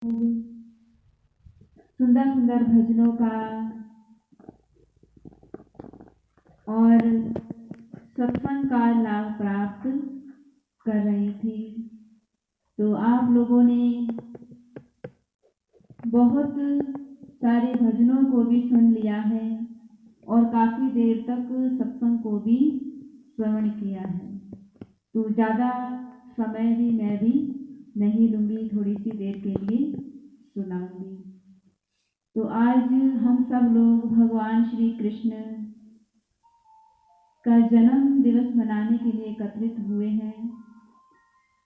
सुंदर सुंदर भजनों का और सत्संग का लाभ प्राप्त कर रही थी। तो आप लोगों ने बहुत सारे भजनों को भी सुन लिया है और काफी देर तक सत्संग को भी श्रवण किया है। तो ज़्यादा समय भी मैं भी नहीं लूँगी, थोड़ी सी देर के लिए सुनाऊंगी। तो आज हम सब लोग भगवान श्री कृष्ण का जन्म दिवस मनाने के लिए एकत्रित हुए हैं।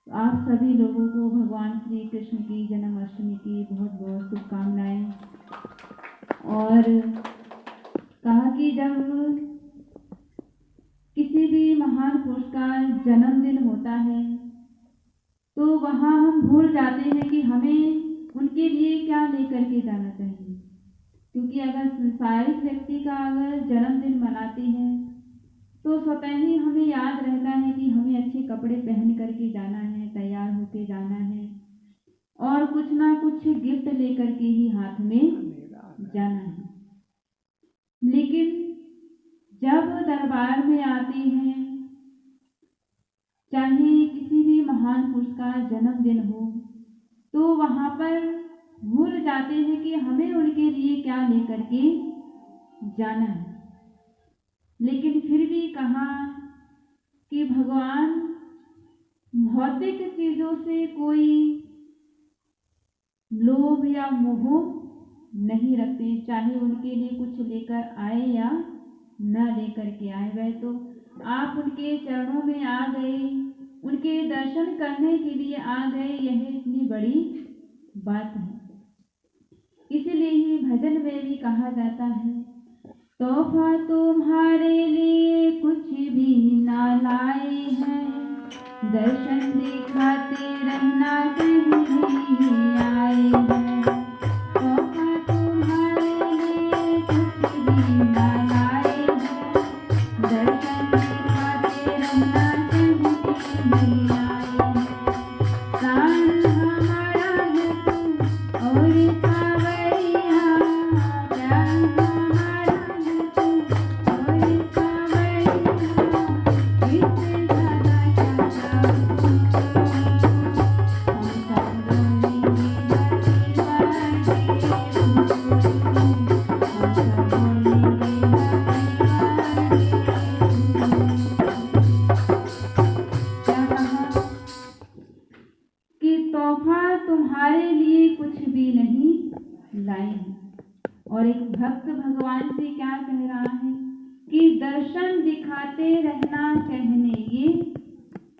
तो आप सभी लोगों को भगवान श्री कृष्ण की जन्माष्टमी की बहुत बहुत शुभकामनाएं। और कहा कि जब किसी भी महान पुरुष का जन्मदिन होता है तो वहाँ हम भूल जाते हैं कि हमें उनके लिए क्या लेकर के जाना चाहिए। क्योंकि अगर संसारिक व्यक्ति का अगर जन्मदिन मनाते हैं तो स्वतः ही हमें याद रहता है कि हमें अच्छे कपड़े पहन करके जाना है, तैयार होके जाना है और कुछ ना कुछ गिफ्ट लेकर के ही हाथ में जाना है। लेकिन जब दरबार में आते हैं, चाहे किसी भी महान पुरुष का जन्मदिन हो, तो वहाँ पर भूल जाते हैं कि हमें उनके लिए क्या लेकर के जाना है। लेकिन फिर भी कहा कि भगवान भौतिक चीजों से कोई लोभ या मोह नहीं रखते, चाहे उनके लिए कुछ लेकर आए या न लेकर के आए। वह तो आप उनके चरणों में आ गए, उनके दर्शन करने के लिए आ गए, यह इतनी बड़ी बात है। इसलिए ही भजन में भी कहा जाता है, तोहफा तुम्हारे लिए कुछ भी ना लाए हैं, दर्शन दिखाते रहना कहीं आए हैं। तोहफा तुम्हारे लिए कुछ भी ना लाए हैं, दर्शन दिखाते रहना कहीं आए हैं। प्राण हमारा है तू और सावरिया, प्राण हमारा है तू और सावरिया, इससे ज्यादा क्या चाहूं। हम सब बोलेंगे हरी हरी बोल, हम सब बोलेंगे हरी क्या कहा कि तोहफा तुम्हारे लिए कुछ भी नहीं लाए हैं। और एक भक्त भगवान से क्या कह रहा है कि दर्शन दिखाते रहना कहने ये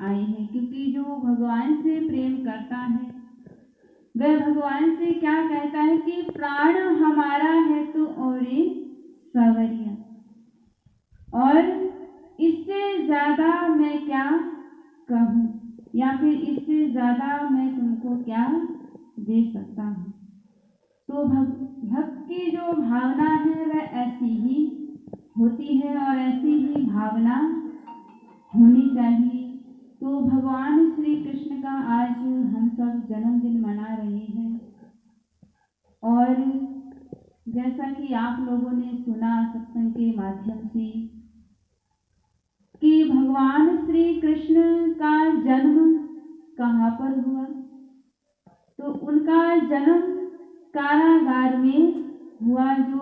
आए हैं। क्योंकि जो भगवान से प्रेम करता है वह भगवान से क्या कहता है कि प्राण हमारा है तो और सवरिया, और इससे ज्यादा मैं क्या कहूँ या फिर इससे ज्यादा मैं तुमको क्या दे सकता हूँ। तो भक्त की जो भावना है वह ऐसी ही होती है और ऐसी ही भावना होनी चाहिए। तो भगवान श्री कृष्ण का आज हम सब जन्मदिन मना रहे हैं। और जैसा कि आप लोगों ने सुना सत्संग के माध्यम से कि भगवान श्री कृष्ण का जन्म कहाँ पर हुआ, तो उनका जन्म कारागार में हुआ। जो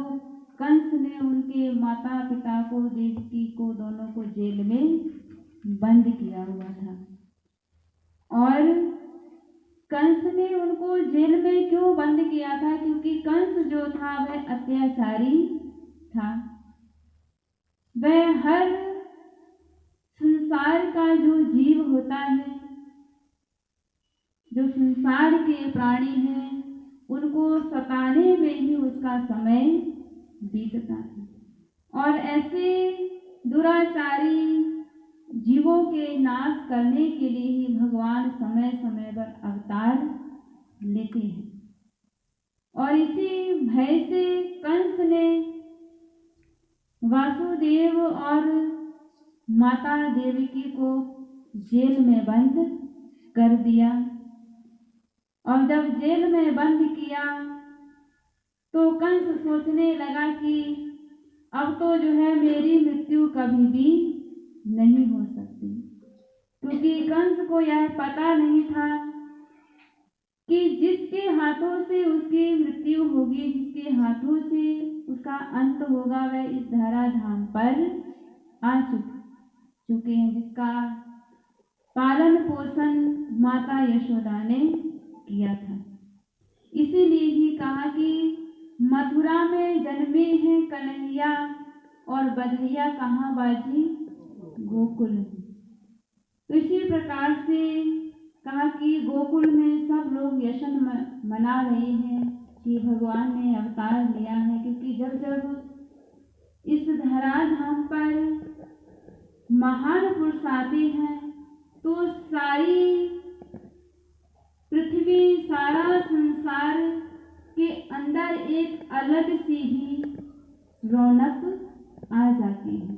कंस ने उनके माता पिता को, देवकी को, दोनों को जेल में बंद किया हुआ था। और कंस ने उनको जेल में क्यों बंद किया था? क्योंकि कंस जो था वह अत्याचारी था। वह हर संसार का जो जीव होता है, जो संसार के प्राणी हैं, उनको सताने में ही उसका समय बीतता था। और ऐसे दुराचारी जीवों के नाश करने के लिए ही भगवान समय समय पर अवतार लेते हैं। और इसी भय से कंस ने वासुदेव और माता देवकी को जेल में बंद कर दिया। और जब जेल में बंद किया तो कंस सोचने लगा कि अब तो जो है मेरी मृत्यु कभी भी नहीं हो सकती, क्योंकि कंस को यह पता नहीं था कि जिसके हाथों से उसकी मृत्यु होगी, जिसके हाथों से उसका अंत होगा, वह इस धराधाम पर आ चुके हैं, जिसका पालन पोषण माता यशोदा ने किया था। इसीलिए ही कहा कि मथुरा में जन्मे हैं कन्हैया और बधैया कहाँ बाजी गोकुल। तो इसी प्रकार से कहा कि गोकुल में सब लोग जश्न मना रहे हैं कि भगवान ने अवतार लिया है, क्योंकि जब जब इस धराधाम पर महान पुरुष आते हैं तो सारी पृथ्वी, सारा संसार के अंदर एक अलग सी ही रौनक आ जाती है।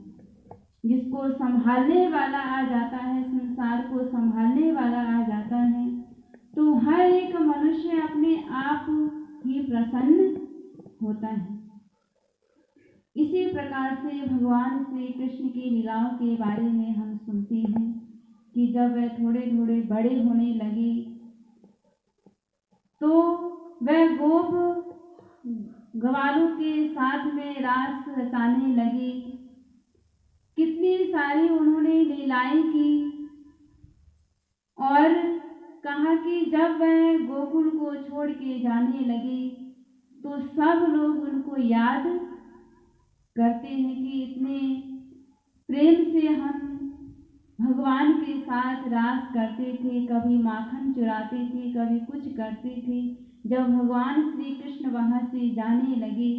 जिसको संभालने वाला आ जाता है, संसार को संभालने वाला आ जाता है, तो हर एक मनुष्य अपने आप ही प्रसन्न होता है। इसी प्रकार से भगवान श्री कृष्ण की लीलाओं के बारे में हम सुनते हैं कि जब वह थोड़े थोड़े बड़े होने लगे तो वह गोप ग्वालों के साथ में रास रचाने लगे। कितनी सारी उन्होंने लीलाएं की और कहा कि जब वह गोकुल को छोड़ के जाने लगे तो सब लोग उनको याद करते हैं कि इतने प्रेम से हम भगवान के साथ रास करते थे, कभी माखन चुराते थे, कभी कुछ करते थे। जब भगवान श्री कृष्ण वहां से जाने लगे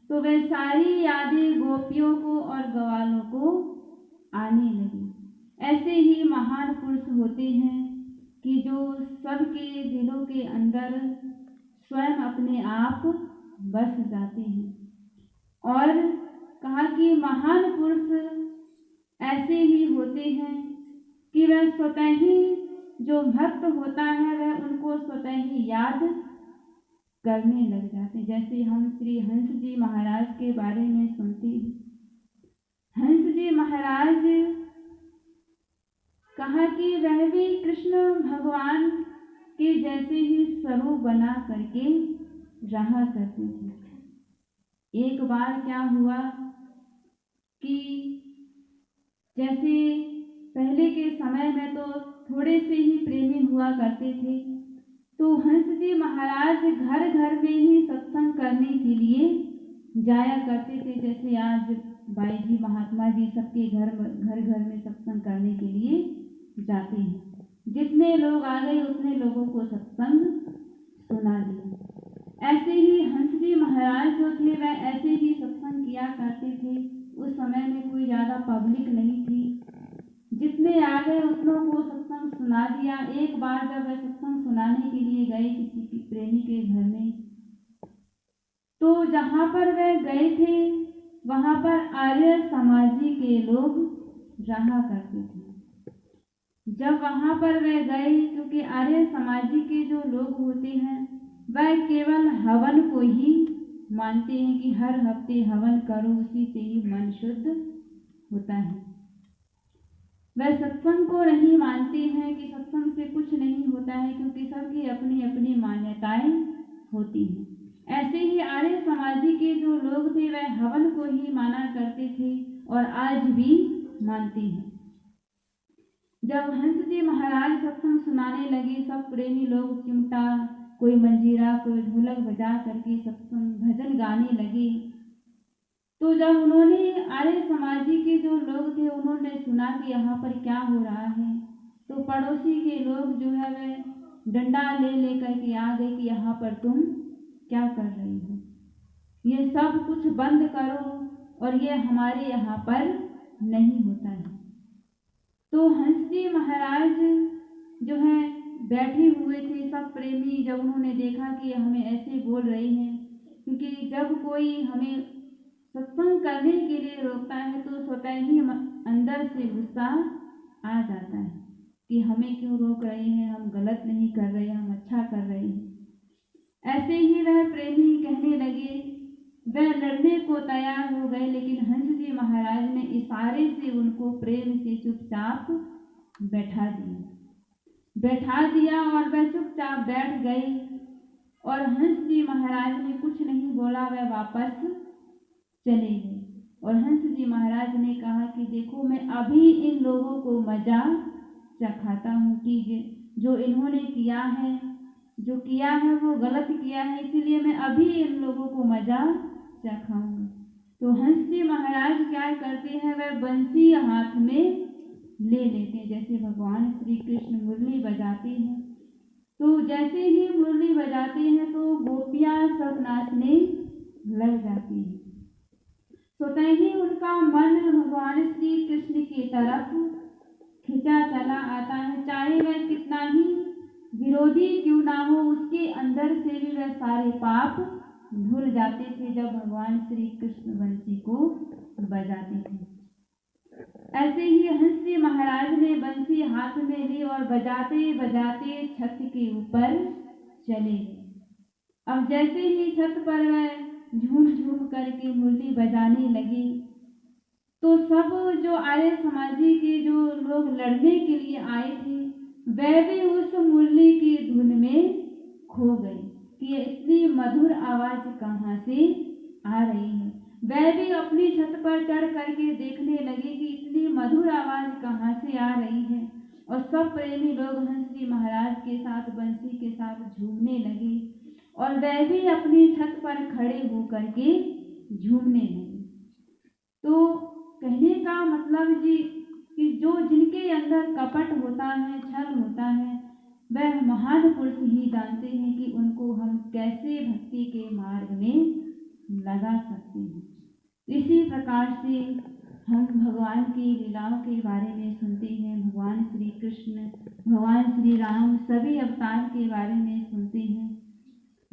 तो वह सारी यादें गोपियों को और ग्वालों को आने लगी। ऐसे ही महान पुरुष होते हैं कि जो सबके दिलों के अंदर स्वयं अपने आप बस जाते हैं। और कहा कि महान पुरुष ऐसे ही होते हैं कि वह स्वतः ही, जो भक्त होता है वह उनको स्वतः ही याद करने लग जाते हैं। जैसे हम श्री हंस जी महाराज के बारे में सुनते हैं। हंस जी महाराज कहा कि वह भी कृष्ण भगवान के जैसे ही स्वरूप बना करके रहा करते थे। एक बार क्या हुआ कि जैसे पहले के समय में तो थोड़े से ही प्रेमी हुआ करते थे, तो हंस जी महाराज घर घर में ही सत्संग करने के लिए जाया करते थे। जैसे आज बाई जी, महात्मा जी सबके घर में सत्संग करने के लिए जाते हैं। जितने लोग आ गए उतने लोगों को सत्संग सुना दिया। ऐसे ही हंस जी महाराज जो थे वह ऐसे ही सत्संग किया करते थे। उस समय में कोई ज़्यादा पब्लिक नहीं थी, जितने आ गए उतनों को सत्संग सुना दिया। एक बार जब वह सत्संग सुनाने के लिए गए किसी की प्रेमी के घर में, तो जहाँ पर वह गए थे वहाँ पर आर्य समाजी के लोग रहा करते थे। जब वहाँ पर वह गए, क्योंकि आर्य समाजी के जो लोग होते हैं वह केवल हवन को ही मानते हैं कि हर हफ्ते हवन करो, उसी से ही मन शुद्ध होता है। वह सत्संग को नहीं मानते हैं कि सत्संग से कुछ नहीं होता है, क्योंकि सबकी अपनी अपनी मान्यताएं होती हैं। ऐसे ही आर्य समाजी के जो लोग थे वह हवन को ही माना करते थे और आज भी मानते हैं। जब हंस जी महाराज सत्संग सुनाने लगे, सब प्रेमी लोग चिमटा, कोई मंजीरा, कोई ढोलक बजा करके सत्संग भजन गाने लगे। तो जब उन्होंने आर्य समाजी के जो लोग थे उन्होंने सुना कि यहाँ पर क्या हो रहा है, तो पड़ोसी के लोग जो है वह डंडा ले लेकर के आ गए कि यहाँ पर तुम क्या कर रही हो, ये सब कुछ बंद करो और ये हमारे यहाँ पर नहीं होता है। तो हंस जी महाराज जो है बैठे हुए थे, सब प्रेमी जब उन्होंने देखा कि हमें ऐसे बोल रहे हैं, क्योंकि जब कोई हमें सत्संग करने के लिए रोकता है तो स्वतः ही अंदर से गुस्सा आ जाता है, कि हमें क्यों रोक रहे हैं, हम गलत नहीं कर रहे, हम अच्छा कर रहे हैं। ऐसे ही वह प्रेमी कहने लगे, वह लड़ने को तैयार हो गए, लेकिन हंस जी महाराज ने इशारे से उनको प्रेम से चुपचाप बैठा दिया और वह चुपचाप बैठ गए। और हंस जी महाराज ने कुछ नहीं बोला, वह वापस चले गए। और हंस जी महाराज ने कहा कि देखो, मैं अभी इन लोगों को मजा चखाता हूँ कि जो इन्होंने किया है, जो किया है वो गलत किया है, इसीलिए मैं अभी इन लोगों को मजा चखाऊंगा। तो हंस जी महाराज क्या करते हैं, वह बंसी हाथ में ले लेते हैं। जैसे भगवान श्री कृष्ण मुरली बजाते हैं, तो जैसे ही मुरली बजाते हैं तो गोपियां सब नाचने लग जाती हैं। स्वतः ही उनका मन भगवान श्री कृष्ण की तरफ खिंचा चला आता है। चाहे वह कितना ही विरोधी क्यों ना हो, उसके अंदर से भी वह सारे पाप धुल जाते थे जब भगवान श्री कृष्ण बंसी को बजाते थे। ऐसे ही हंस जी महाराज ने बंसी हाथ में ली और बजाते बजाते छत के ऊपर चले गए। अब जैसे ही छत पर वह झूम झूम करके मुरली बजाने लगी, तो सब जो आर्य समाजी के जो लोग लड़ने के लिए आए थे, वह भी उस मुरली की धुन में खो गए कि इतनी मधुर आवाज कहाँ से आ रही है। वह भी अपनी छत पर चढ़ करके देखने लगे कि इतनी मधुर आवाज कहाँ से आ रही है। और सब प्रेमी लोग हंस जी महाराज के साथ बंसी के साथ झूमने लगे और वह भी अपनी छत पर खड़े होकर के झूमने लगे। तो कहने का मतलब जी कि जो जिनके अंदर कपट होता है, छल होता है, वह महान पुरुष ही जानते हैं कि उनको हम कैसे भक्ति के मार्ग में लगा सकते हैं। इसी प्रकार से हम भगवान की लीलाओं के बारे में सुनते हैं। भगवान श्री कृष्ण, भगवान श्री राम सभी अवतार के बारे में सुनते हैं।